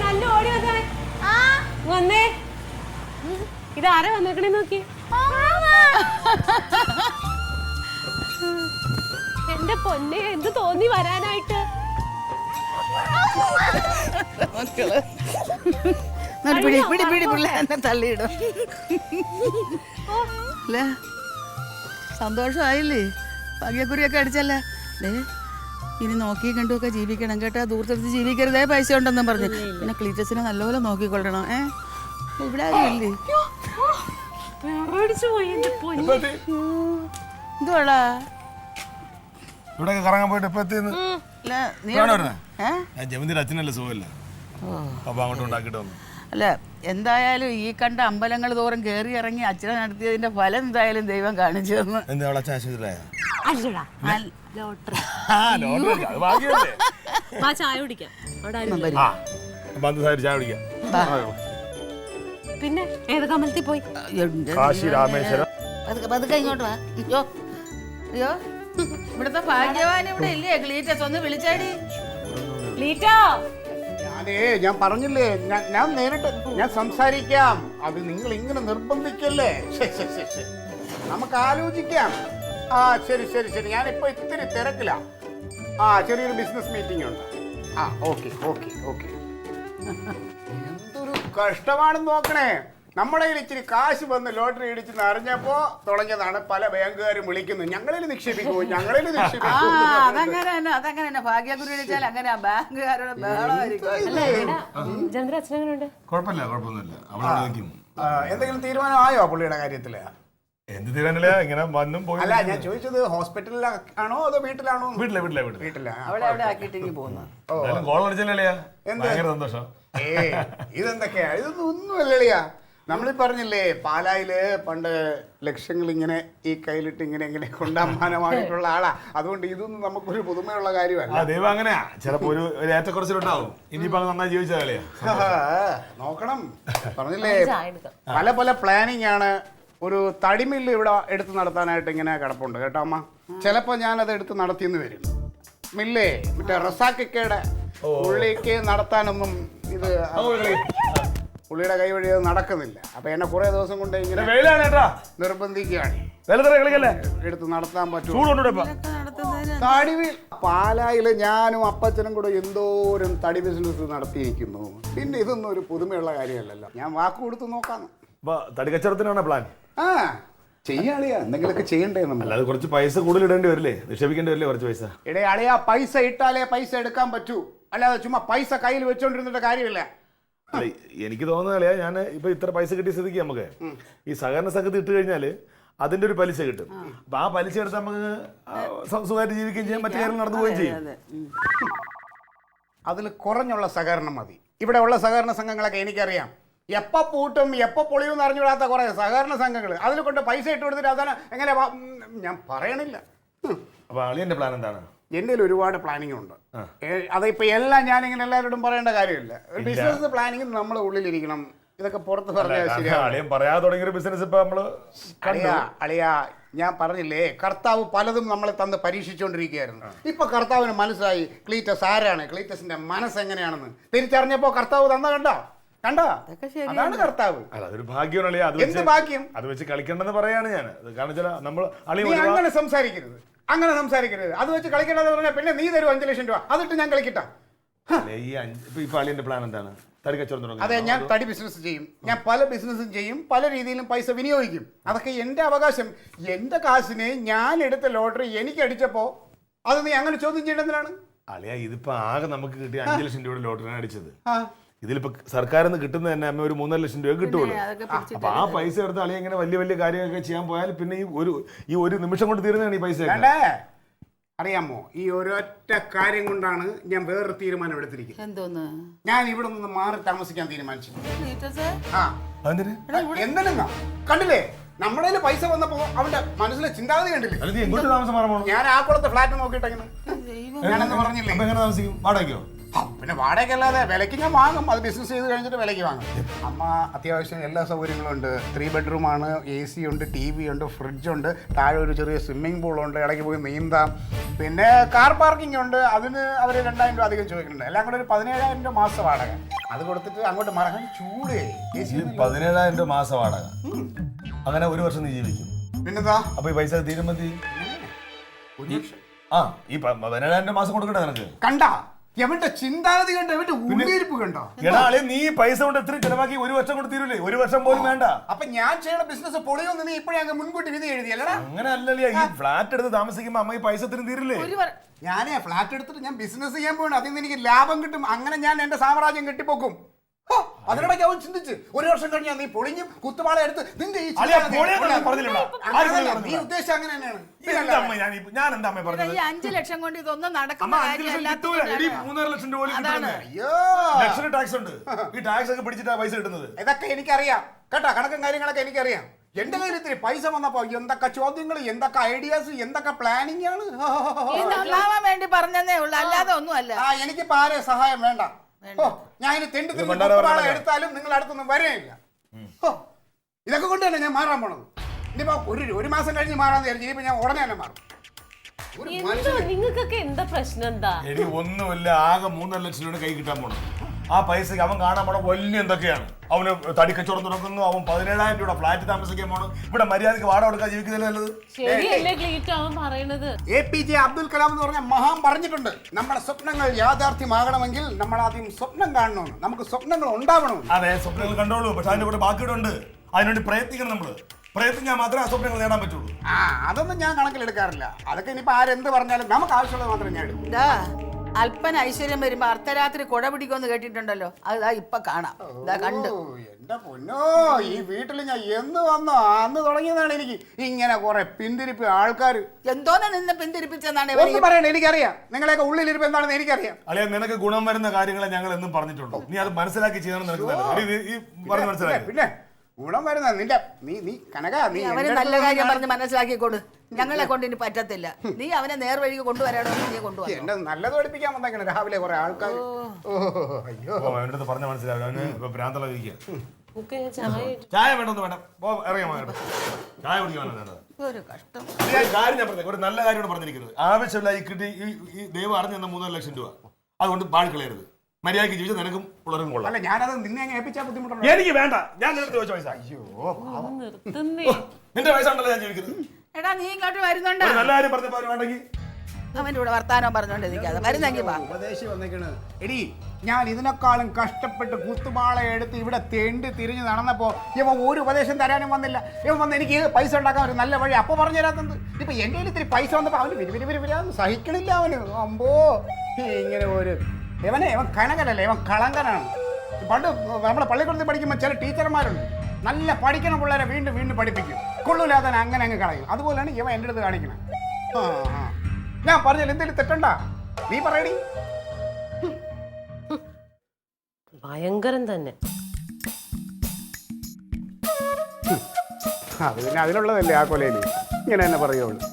നല്ല ഓടി വന്നേ. ഇതാരാ വന്നേക്കണേ നോക്കി. എന്റെ പൊന്നെ, എന്ത് തോന്നി വരാനായിട്ട്. തള്ളിയിടും. സന്തോഷമായില്ലേ? ഭാഗ്യക്കുറിയൊക്കെ അടിച്ചല്ലേ? ഇനി നോക്കി കണ്ടുമൊക്കെ ജീവിക്കണം കേട്ടോ. ദൂരത്തെടുത്ത് ജീവിക്കരുതേ, പൈസ ഉണ്ടെന്നും പറഞ്ഞു. പിന്നെ ക്ലീറ്റസിനെ നല്ലപോലെ നോക്കിക്കൊള്ളണം. ഇവിടെ ആരുമില്ലേ? എന്തുവാടാ ഇവിടെ കറങ്ങാൻ പോയിട്ട് ഇപ്പൊ ജമന്തിയുടെ അച്ഛനല്ലേ സുഖമില്ല, അപ്പൊ അങ്ങോട്ട് ഉണ്ടാക്കിട്ട് വന്നു. അല്ല, എന്തായാലും ഈ കണ്ട അമ്പലങ്ങൾ തോറും കയറി ഇറങ്ങി അച്ഛനെ നടത്തിയതിന്റെ ഫലം എന്തായാലും ദൈവം കാണിച്ചു തന്നു. എന്താ അവളെ അച്ഛൻ ആശുപത്രിയിലായ? ചായ കുടിക്കാം. പിന്നെ ഏതൊക്കെ അമ്പലത്തിൽ പോയി? കാശി രാമേശ്വരം. പതുക്കെ ഇങ്ങോട്ട് വാ. അയ്യോ, ഇവിടുത്തെ ഭാഗ്യവാൻ ഇവിടെ ഇല്ലേ? ക്ലീറ്റസ് ഒന്ന് വിളിച്ചാടി. ഞാൻ പറഞ്ഞില്ലേ, ഞാൻ നേരിട്ട് ഞാൻ സംസാരിക്കാം. അത് നിങ്ങൾ ഇങ്ങനെ നിർബന്ധിക്കല്ലേ. നമുക്ക് ആലോചിക്കാം. ശരി ശരി ശരി, ഞാനിപ്പോ ഇത്തിരി തിരക്കില്ല. ചെറിയൊരു ബിസിനസ് മീറ്റിംഗ് ഉണ്ട്. Okay okay okay. എന്തൊരു കഷ്ടമാണെന്ന് നോക്കണേ. നമ്മുടെ കയ്യിൽ ഇച്ചിരി കാശ് വന്ന് ലോട്ടറി ഇടിച്ചെന്ന് അറിഞ്ഞപ്പോ തുടങ്ങിയതാണ് പല ബാങ്കുകാരും വിളിക്കുന്നത്, ഞങ്ങളിൽ നിക്ഷേപിക്കൂ, ഞങ്ങളിൽ നിക്ഷേപിക്കൂ. അതങ്ങനെ ഭാഗ്യക്കുറി ഇടിച്ചാൽ അങ്ങനെ ബാങ്കുകാരുടെ എന്തെങ്കിലും തീരുമാനം ആയോ പുള്ളിയുടെ കാര്യത്തില്? എന്ത് തീരുമാനമില്ല, ഇങ്ങനെ വന്നും പോയി. അല്ല, ഞാൻ ചോദിച്ചത് ഹോസ്പിറ്റലിലാണോ അതോ വീട്ടിലാണോ? വീട്ടിലാ. സന്തോഷം. ഇതെന്തൊക്കെയാ? ഇതൊന്നും ഒന്നുമല്ലളിയാ. നമ്മളീ പറഞ്ഞില്ലേ, പാലായില് പണ്ട് ലക്ഷങ്ങൾ ഇങ്ങനെ ഈ കയ്യിലിട്ട് ഇങ്ങനെ ഇങ്ങനെ കൊണ്ടമ്മാനമായിട്ടുള്ള ആളാ. അതുകൊണ്ട് ഇതൊന്നും നമുക്കൊരു പുതുമയുള്ള കാര്യമല്ല. ദൈവം അങ്ങനെയാ, ചിലപ്പോ ഒരു ഏറ്റക്കുറച്ചിലുണ്ടാവും. ഇനിയിപ്പോ നന്നായി ജീവിച്ചാലേ നോക്കണം. പറഞ്ഞില്ലേ, പല പല പ്ലാനിങ് ആണ്. ഒരു തടിമില്ല് ഇവിടെ എടുത്ത് നടത്താനായിട്ട് ഇങ്ങനെ കിടപ്പുണ്ട് കേട്ടോ അമ്മ. ചിലപ്പോ ഞാനത് എടുത്ത് നടത്തിയെന്ന് വരും. മില്ലേ മറ്റേ റസാക്കയുടെ പുള്ളിക്ക് നടത്താനൊന്നും ഇത് പുള്ളിയുടെ കൈ വഴി അത് നടക്കുന്നില്ല. അപ്പൊ എന്നെ കുറെ ദിവസം കൊണ്ട് ഇങ്ങനെ നിർബന്ധിക്കുകയാണ് എടുത്ത് നടത്താൻ പറ്റും. പാലായില് ഞാനും അപ്പച്ചനും കൂടെ എന്തോരം തടി ബിസിനസ് നടത്തിയിരിക്കുന്നു. പിന്നെ ഇതൊന്നും ഒരു പുതുമയുള്ള കാര്യമല്ലല്ലോ. ഞാൻ വാക്ക് കൊടുത്ത് നോക്കാന്ന്. തടി കച്ചവടത്തിനാണ് പ്ലാൻ. ചെയ്യാളിയാ, എന്തെങ്കിലുമൊക്കെ ചെയ്യണ്ടേ നമ്മൾ. അല്ലാതെ കുറച്ച് പൈസ കൂടുതൽ ഇടേണ്ടി വരില്ലേ, നിക്ഷേപിക്കേണ്ടി വരില്ലേ കുറച്ച് പൈസ? ഇടേ അളിയാ, പൈസ ഇട്ടാലേ പൈസ എടുക്കാൻ പറ്റൂ. അല്ലാതെ ചുമ്മാ പൈസ കയ്യിൽ വെച്ചോണ്ടിരുന്നിട്ട് കാര്യമില്ല. എനിക്ക് തോന്നുന്നില്ല, ഞാൻ ഇപ്പൊ ഇത്ര പൈസ കിട്ടിയ സ്ഥിതിക്ക് നമുക്ക് ഈ സഹകരണ സംഘത്തിൽ ഇട്ട് കഴിഞ്ഞാല് അതിന്റെ ഒരു പലിശ കിട്ടും. അപ്പൊ ആ പലിശ എടുത്ത് നമുക്ക് സുഖമായിട്ട് ജീവിക്കുകയും ചെയ്യാം, മറ്റു കാര്യങ്ങൾ നടന്നു പോവുകയും ചെയ്യും. അതിൽ കുറഞ്ഞുള്ള സഹകരണം മതി. ഇവിടെ ഉള്ള സഹകരണ സംഘങ്ങളൊക്കെ എനിക്കറിയാം. എപ്പോ പൂട്ടും എപ്പോ പൊളിയും എന്ന് അറിഞ്ഞുകൂടാത്ത കുറെ സഹകരണ സംഘങ്ങൾ. അതിൽ കൊണ്ട് പൈസ ഇട്ട് കൊടുത്തിട്ട് അവസാനം എങ്ങനെ ഞാൻ പറയണില്ല. അപ്പൊ അളിയന്റെ പ്ലാൻ എന്താണ്? എൻ്റെ ഒരുപാട് പ്ലാനിങ് ഉണ്ട്. അതിപ്പോ എല്ലാം ഞാനിങ്ങനെ എല്ലാവരോടും പറയേണ്ട കാര്യമില്ല. ഒരു ബിസിനസ് പ്ലാനിങ് നമ്മുടെ ഉള്ളിലിരിക്കണം. ഇതൊക്കെ പുറത്ത് പറഞ്ഞാൽ ശരിയാ. അളിയാ, ഞാൻ പറഞ്ഞില്ലേ, കർത്താവ് പലതും നമ്മളെ തന്ന് പരീക്ഷിച്ചുകൊണ്ടിരിക്കുകയായിരുന്നു. ഇപ്പൊ കർത്താവിന് മനസ്സിലായി ക്ലീറ്റസ് ആരാണ്, ക്ലീറ്റസിന്റെ മനസ്സ് എങ്ങനെയാണെന്ന് തിരിച്ചറിഞ്ഞപ്പോ കർത്താവ് കണ്ടോ അതാണ് കർത്താവ്. അതൊരു ഭാഗ്യമാണ്. എന്ത് ഭാഗ്യം? അത് വെച്ച് കളിക്കണ്ടെന്ന് പറയാണ് ഞാൻ. അങ്ങനെ സംസാരിക്കരുത്, അങ്ങനെ സംസാരിക്കരുത്. അത് വെച്ച് കളിക്കണ്ടെന്ന് പറഞ്ഞാൽ പിന്നെ നീ തരും 5 ലക്ഷം രൂപ, അതിട്ട് ഞാൻ കളിക്കട്ടാ. പ്ലാൻ എന്താണ്? തടി കച്ചവടം. അതെ, ഞാൻ തടി ബിസിനസ് ചെയ്യും. ഞാൻ പല ബിസിനസ്സും ചെയ്യും, പല രീതിയിലും പൈസ വിനിയോഗിക്കും. അതൊക്കെ എന്റെ അവകാശം. എന്റെ കാശിനെ ഞാൻ എടുത്ത ലോട്ടറി എനിക്ക് അടിച്ചപ്പോ അത് നീ അങ്ങനെ ചോദ്യം ചെയ്യേണ്ടതിനാണ്. അളിയാ, ഇതിപ്പോ ആകെ നമുക്ക് കിട്ടിയ 5 ലക്ഷം രൂപയുടെ ലോട്ടറിയാണ് അടിച്ചത്. ഇതിലിപ്പോ സർക്കാരിൽ നിന്ന് കിട്ടുന്ന തന്നെ അമ്മ ഒരു 3.5 ലക്ഷം രൂപ കിട്ടുള്ളൂ. അപ്പൊ ആ പൈസ എടുത്ത് അളിയ ഇങ്ങനെ വലിയ വലിയ കാര്യങ്ങളൊക്കെ ചെയ്യാൻ പോയാൽ പിന്നെ ഈ ഒരു നിമിഷം കൊണ്ട് തീരുന്നതാണ് ഈ പൈസ. അറിയാമോ, ഈ ഒരൊറ്റ കാര്യം കൊണ്ടാണ് ഞാൻ വേറൊരു തീരുമാനം എടുത്തിരിക്കുന്നത്. എന്തോന്ന്? ഞാൻ ഇവിടെ നിന്ന് മാറി താമസിക്കാൻ തീരുമാനിച്ചു. എന്തെന്നാ കണ്ടില്ലേ, നമ്മുടെ പൈസ വന്നപ്പോ അവന്റെ മനസ്സിലെ ചിന്താഗതി കണ്ടില്ലേ? താമസം ഞാൻ ആ കുളത്തെ ഫ്ലാറ്റ് നോക്കിയിട്ടെങ്ങനെ ഞാനെന്ന് പറഞ്ഞില്ലേ. പിന്നെ വാടകയ്ക്കല്ലാതെ വിലയ്ക്ക് ഞാൻ വാങ്ങും. അത് ബിസിനസ് ചെയ്ത് കഴിഞ്ഞിട്ട് വിലയ്ക്ക് വാങ്ങും. അമ്മ അത്യാവശ്യം എല്ലാ സൗകര്യങ്ങളും ഉണ്ട്. 3 ബെഡ്റൂമാണ്, AC ഉണ്ട്, TV ഉണ്ട്, ഫ്രിഡ്ജുണ്ട്, താഴെ ഒരു ചെറിയ സ്വിമ്മിംഗ് പൂളുണ്ട്, ഇടയ്ക്ക് പോയി നീന്താം. പിന്നെ കാർ പാർക്കിംഗ് ഉണ്ട്. അതിന് അവർ 2000 രൂപ അധികം ചോദിക്കുന്നുണ്ട്. എല്ലാം കൂടെ ഒരു 17,000 രൂപ മാസം വാടക. അത് കൊടുത്തിട്ട് അങ്ങോട്ട് മറക്കാൻ ചൂട്. 17,000 രൂപ മാസം വാടക. അങ്ങനെ ഒരു വർഷം നീ ജീവിക്കും. പിന്നെന്താ? അപ്പൊ ഈ പൈസ തീരുമ്പോ ഈ 17,000 രൂപ മാസം കൊടുക്കട്ടെ നിനക്ക്? കണ്ട എവന്റെ ചിന്താഗതി കണ്ടോ, എവന്റെ ഉള്ളിരിപ്പ് കണ്ടോ? എടാ നീ പൈസ കൊണ്ട് എത്ര ചെലവാക്കി? ഒരു വർഷം കൊണ്ട് തീരൂലേ? ഒരു വർഷം പോലും വേണ്ട. അപ്പൊ ഞാൻ ചെയ്യുന്ന ബിസിനസ് പൊളിയൊന്നും നീ ഇപ്പോഴേ അങ്ങ് മുൻകൂട്ടി വിധി എഴുതിയല്ലടാ? അങ്ങനെ അല്ലല്ലേ, ഈ ഫ്ലാറ്റ് എടുത്ത് താമസിക്കുമ്പോ അമ്മ ഈ പൈസ ഇത്രയും തീരില്ലേ? ഞാനേ ഫ്ലാറ്റ് എടുത്തിട്ട് ഞാൻ ബിസിനസ് ചെയ്യാൻ പോകണം. അതിൽ നിന്ന് എനിക്ക് ലാഭം കിട്ടും. അങ്ങനെ ഞാൻ എന്റെ സാമ്രാജ്യം കെട്ടിപ്പോക്കും. അതിനിടയ്ക്ക് അവൻ ചിന്തിച്ച് 1 വർഷം കഴിഞ്ഞാൽ നീ പൊളിഞ്ഞും കുത്തുപാള എടുത്ത് നിന്റെ ഈ നീ ഉദ്ദേശിച്ച അങ്ങനെ തന്നെയാണ്. ഞാൻ എന്താ അമ്മ പറഞ്ഞത്? ഈ 5 ലക്ഷം കൊണ്ട് ഇതൊന്നും നടക്കുന്ന അമ്മ 5 ലക്ഷം കിട്ടൂല. 3.5 ലക്ഷം രൂപ അയ്യോ, ലക്ഷറി ടാക്സ് ഉണ്ട്. ഈ ടാക്സ് ഒക്കെ പിടിച്ചിട്ടാ പൈസ കിട്ടുന്നത്. ഇതൊക്കെ എനിക്കറിയാം കേട്ടോ. കണക്കും കാര്യങ്ങളൊക്കെ എനിക്കറിയാം. എന്റെ കയ്യിൽ ഇത്തിരി പൈസ വന്നപ്പോ എന്തൊക്കെ ചോദ്യങ്ങൾ, എന്തൊക്കെ ഐഡിയാസ്, എന്തൊക്കെ പ്ലാനിങ് ആണ്. വേണ്ടി പറഞ്ഞതേ ഉള്ളൂ, അല്ലാതെ ഒന്നുമല്ല. എനിക്കിപ്പോ ആരെ സഹായം വേണ്ട. ഞാൻ ഇനി തെണ്ടി എടുത്താലും നിങ്ങൾ അടുത്തൊന്നും വരെയില്ല. ഇതൊക്കെ കൊണ്ട് തന്നെ ഞാൻ മാറാൻ പോണത്. ഇനിയിപ്പോ ഒരു മാസം കഴിഞ്ഞ് മാറാന്ന് വിചാരിച്ചു. ഇനിയിപ്പോ ഞാൻ ഉടനെ തന്നെ മാറും. നിങ്ങൾക്കൊക്കെ എന്താ പ്രശ്നം? എന്താ? എനിക്ക് ഒന്നുമില്ല. ആകെ 3.5 ലക്ഷം രൂപ കൈ കിട്ടാൻ പോണം. ആ പൈസക്ക് അവൻ കാണാൻ പോണ വലിയ എന്തൊക്കെയാണ്. അവന് തടിക്കച്ചവടം തുടങ്ങുന്നു. അവൻ 17,000 രൂപ ഫ്ലാറ്റ് താമസിക്കാൻ പോണു. ഇവിടെ മര്യാദക്ക് വാടക കൊടുക്കാൻ ജീവിക്കുന്നതല്ലേ നല്ലത്? ശരിയല്ലേ ക്ലീറ്റോ അവൻ പറയണത്? APJ അബ്ദുൽ കലാം എന്ന് പറഞ്ഞ മഹാൻ പറഞ്ഞിട്ടുണ്ട്, നമ്മുടെ സ്വപ്നങ്ങൾ യാഥാർത്ഥ്യമാകണമെങ്കിൽ നമ്മൾ ആദ്യം സ്വപ്നം കാണണമെന്ന്. നമുക്ക് സ്വപ്നങ്ങൾ ഉണ്ടാവണമെന്ന്. അതെ, സ്വപ്നങ്ങൾ കണ്ടോളൂ. പക്ഷെ അതിന്റെ കൂടെ ബാക്കിയുടെ ഉണ്ട്. അതിനുവേണ്ടി പ്രയത്നിക്കണം. നമ്മള് പ്രയത്നിക്കാൻ മാത്രമേ ആ സ്വപ്നങ്ങൾ നേടാൻ പറ്റുള്ളൂ. അതൊന്നും ഞാൻ കണക്കിലെടുക്കാറില്ല. അതൊക്കെ ഇനിയിപ്പോ ആരെന്ത് പറഞ്ഞാലും നമുക്ക് ആവശ്യമുള്ളത് മാത്രമേ ഞാൻ എടുക്കൂ. അല്പന ഐശ്വര്യം വരുമ്പോ അർദ്ധരാത്രി കുട പിടിക്കുമെന്ന് കേട്ടിട്ടുണ്ടല്ലോ. അതാ ഇപ്പൊ കാണാം. കണ്ടു. എന്റെ പൊന്നോ, ഈ വീട്ടിൽ ഞാൻ എന്ന് വന്നോ അന്ന് തുടങ്ങിയതാണ് എനിക്ക് ഇങ്ങനെ കുറെ പിന്തിരിപ്പ് ആൾക്കാർ. എന്തോന്ന് നിന്ന് പിന്തിരിപ്പിച്ചെന്നാണ് പറയണേ. എനിക്കറിയാം നിങ്ങളെയൊക്കെ ഉള്ളിലിരിപ്പ് എന്താണെന്ന് എനിക്കറിയാം. അല്ലെ, നിനക്ക് ഗുണം വരുന്ന കാര്യങ്ങളെ ഞങ്ങൾ എന്നും പറഞ്ഞിട്ടുണ്ടോ? നീ അത് മനസ്സിലാക്കി ചെയ്യണം. നിനക്ക് മനസ്സിലാക്കി. പിന്നെ ഗുണം വരുന്ന നിന്റെ നീ കനക, നീ അവന് നല്ല കാര്യം പറഞ്ഞ് മനസ്സിലാക്കിക്കോട്. ഞങ്ങളെ കൊണ്ട് ഇനി പറ്റത്തില്ല. നീ അവനെ നേർവഴിക്ക് കൊണ്ടുവരാണോ? നീ കൊണ്ടുവരാം. എന്റെ നല്ലത് പഠിപ്പിക്കാൻ വന്നേക്കണേ രാവിലെ കുറെ ആൾക്കാർ. അയ്യോ, അവൻ്റെ അടുത്ത് പറഞ്ഞ മനസ്സിലാവില്ല. അവന് ഭ്രാന്തള ചായ വേണ്ടൊന്നും വേണ്ട. ഇറങ്ങിയാ ചായ കുടിക്കാൻ ഒരു കഷ്ടം. കാര്യം ഞാൻ പറഞ്ഞേ, ഒരു നല്ല കാര്യം പറഞ്ഞിരിക്കുന്നത്. ആവശ്യമില്ല ഈ കിട്ടി ഈ ദൈവം അറിഞ്ഞു തന്ന 3.5 ലക്ഷം രൂപ. അതുകൊണ്ട് പാടിക്കളയരുത്. മര്യാദയ്ക്ക് ജീവിച്ചാൽ നിനക്കും പിള്ളേരും കൊള്ളാം. അല്ല, ഞാനത് നിന്നെ അങ്ങ് ഏൽപ്പിച്ചാൽ ബുദ്ധിമുട്ടുണ്ട്. എനിക്ക് വേണ്ട. ഞാൻ നിനക്ക് ചോദിച്ച പൈസ. അയ്യോ, നിന്റെ പൈസ ഉണ്ടല്ലോ ഞാൻ ജീവിക്കുന്നത്. എടാ, നീ ഇങ്ങോട്ട് വരുന്നുണ്ടോ? നല്ല കാര്യം പറഞ്ഞപ്പോ വേണ്ടെങ്കിൽ അവൻ്റെ കൂടെ വർത്താനം പറഞ്ഞോണ്ടിരിക്കാതെ വരുന്നെങ്കിൽ ഉപദേശി വന്നേക്കണ്. എടി, ഞാൻ ഇതിനേക്കാളും കഷ്ടപ്പെട്ട് കുത്തുപാള എടുത്ത് ഇവിടെ തെണ്ടി തിരിഞ്ഞ് നടന്നപ്പോ ഇവൻ ഒരു ഉപദേശം തരാനും വന്നില്ല. ഇവൻ വന്ന് എനിക്ക് പൈസ ഉണ്ടാക്കാൻ ഒരു നല്ല വഴി അപ്പൊ പറഞ്ഞു തരാത്തത്. ഇപ്പൊ എന്റെ കയ്യിൽ ഇത്തിരി പൈസ വന്നപ്പോ അവന് വിരാന്ന് സഹിക്കണില്ല. അവന് അമ്പോ ഇങ്ങനെ ഒരു ഇവൻ കനകനല്ലേ, ഇവൻ കളങ്കനാണ്. പണ്ട് നമ്മളെ പള്ളിക്കൂടത്തിൽ പഠിക്കുമ്പോൾ ചില ടീച്ചർമാരുണ്ട്, നല്ല പഠിക്കണ പിള്ളേരെ വീണ്ടും വീണ്ടും പഠിപ്പിക്കും. കൊള്ളൂലാതെ അങ്ങനെ അങ്ങ് കളയും. അതുപോലെയാണ് ഇവൻ എൻ്റെ അടുത്ത് കാണിക്കണം. ഞാൻ പറഞ്ഞാൽ എന്തെങ്കിലും തെറ്റണ്ടാ? നീ പറയടി. ഭയങ്കരം തന്നെ. അത് പിന്നെ അതിനുള്ളതല്ലേ ആ കൊലയിൽ. ഇങ്ങനെ തന്നെ പറയുള്ളൂ.